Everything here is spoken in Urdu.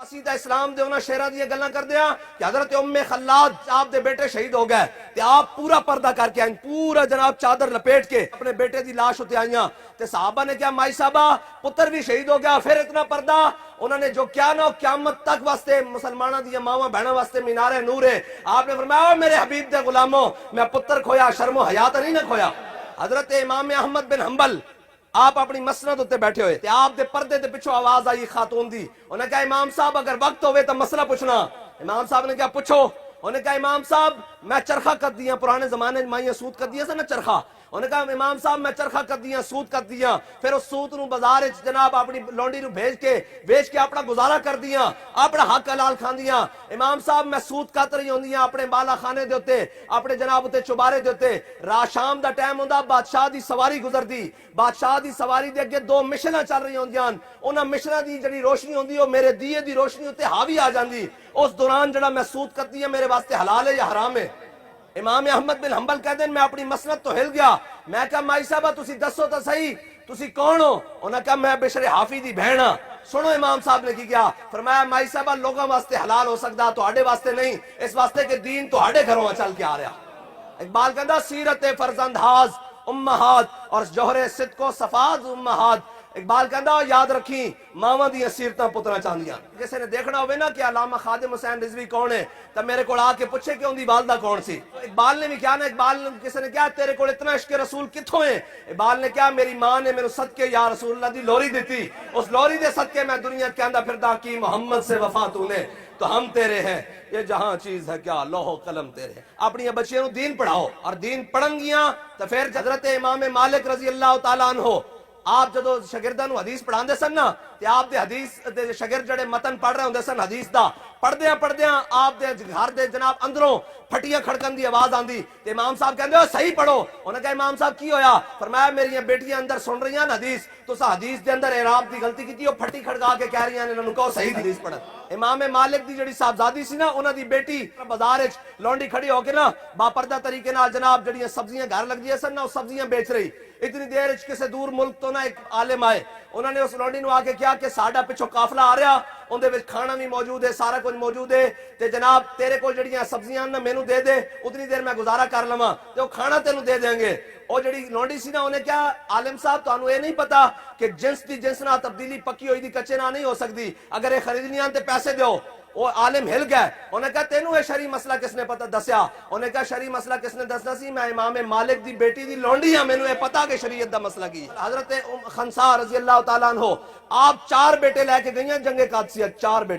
سیدھا اسلام دے انہاں شیراں دی گلاں کر دیا کہ حضرت ام خلاد آپ دے بیٹے شہید ہو گئے تے آپ پورا پردہ کر کے آئیں، پورا جناب چادر لپیٹ کے اپنے بیٹے دی لاش ہوتے آئیاں تے صحابہ نے کیا مائی صاحبہ پتر بھی شہید ہو گیا، پھر اتنا پردہ انہوں نے جو کیا نا قیامت تک واسطے مسلمانہ دی ماواں بہناں واسطے مینار نور ہے۔ آپ نے فرمایا میرے حبیب دے غلاموں میں پتر کھویا شرم و حیا تے نہیں نہ کھویا۔ حضرت امام احمد بن حنبل آپ اپنی مسند ہوتے بیٹھے ہوئے تے آپ دے پردے دے پچھو آواز آئی خاتون دی، انہوں نے کہا امام صاحب اگر وقت ہوئے تو مسئلہ پوچھنا۔ امام صاحب نے کہا پوچھو۔ انہوں نے کہا امام صاحب میں چرخہ کر دیا، پرانے زمانے مائیاں سود کر دیا سا نا چرخہ، انہوں نے کہا امام صاحب میں چرخہ کر دیا سود کر دیا، پھر اس سود نو بازار جناب اپنی لونڈی نو بھیج کے اپنا گزارا کر دیا، اپنا حق حلال کھان دیا۔ امام صاحب میں سود کت رہی ہوندیاں اپنے بالا خانے دے ہوتے، اپنے جناب تے چوبارے دے ہوتے، رات شام دا ٹائم ہوندا بادشاہ دی سواری گزر دی، بادشاہ دی سواری دے اگے دو مشناں چل رہی ہوندیاں، انہاں مشناں دی جڑی روشنی ہوندی او میرے دیے دی روشنی ہوتے حاوی آ جاندی، اس دوران جڑا میں سود کرتی ہے میرے واسطے حلال ہے یا حرام ہے؟ امام احمد بن حنبل کہتے ہیں میں اپنی مسند تو ہل گیا، میں کہا مائی صاحبہ تسی دسو تو صحیح تسی کون ہو؟ انہوں نے کہا میں بشر حافی دی بہن ہاں۔ سنو امام صاحب نے کی کیا فرمایا مائی صاحبہ لوگوں واسطے حلال ہو سکتا تو آڑے واسطے نہیں، اس واسطے کہ دین تو آڑے گھروں چل کے آ رہا۔ اقبال کہتا سیرت فرزند ہاز امہات اور جوہر صدق و صفاز امہات۔ اقبال کہتا یاد رکھیں ماواں دیاں سیرتاں پترا چاندیاں۔ کسی نے دیکھنا ہوئے نا کہ علامہ خادم حسین رضوی کون ہے تب میرے کو آ کے پوچھے کہ ان دی والدہ کون سی۔ اقبال نے بھی کیا نا اقبال کسی نے کیا تیرے کو اتنا عشق رسول کتھوں ہے؟ اقبال نے کیا میری ماں نے میرے صدقے یا رسول اللہ دی لوری دیتی، اس لوری دے صدقے میں دنیا کے اندر پھردا کی محمد سے وفا تو نے تو ہم تیرے ہیں، یہ جہاں چیز ہے کیا لوح و قلم تیرے ہیں۔ اپنی بچیوں دین پڑھاؤ اور دین پڑھن گیاں تو پھر حضرت امام مالک رضی اللہ تعالیٰ عنہ آپ جدو شاگرداں نو حدیث پڑھان دے سن نا تے آپ دے حدیث دے شاگرد جڑے متن پڑھ رہے ہوندے سن حدیث دا پڑھدیاں آپ دے گھر دے جناب اندروں پھٹیاں کھڑکن دی آواز آندی تے امام صاحب کہندے ہو صحیح پڑھو۔ انہوں نے کہا امام صاحب کی ہویا؟ فرمایا میری بیٹیاں اندر سن رہی ہیں حدیث تو سا حدیث دے اندر اعراب دی غلطی کیتی ہو پھٹی کھڑکا کے کہہ رہی ہیں انہوں نے کہو صحیح حدیث پڑھن۔ امام مالک دی جڑی صاحبزادی سی نا انہاں دی بیٹی بازار وچ لونڈی کھڑی ہو کے نا باپردہ طریقے نال جناب جڑیاں سبزیاں گھر لگ دیاں سن نا وہ سبزیاں بیچ رہی، اتنی دیر وچ کسے دور ملک تو نا ایک عالم آئے، انہوں نے اس لونڈی نو آ کے کیا کہ ساڈا پچھو قافلہ آ رہا ان دے وچ کھانا بھی موجود ہے سارا کچھ موجود ہے تے جناب تیرے کو جڑیاں سبزیاں نا مینوں دے دے اتنی دیر میں گزارا کر لواں تے وہ کھانا تینوں دے دیں گے۔ اور جڑی لونڈی سی نا انہیں کیا عالم صاحب تانوں یہ نہیں پتا کہ جنس دی جنس نہ تبدیلی پکی ہوئی دی کچے نہ نہیں ہو سکتی، اگر یہ خریدنی آن تے پیسے دیو۔ وہ عالم ہل گئے، انہوں نے کہا تینوں یہ شرعی مسئلہ کس نے پتہ دسیا؟ انہوں نے کہا شرعی مسئلہ کس نے دسنا سی؟ میں امام مالک دی بیٹی دی لونڈی ہاں، مینوں یہ پتا کہ شریعت دا مسئلہ کی۔ حضرت خنسا رضی اللہ تعالیٰ عنہ آپ 4 بیٹے لے کے گئی ہیں جنگ قادسیہ، 4 بیٹے۔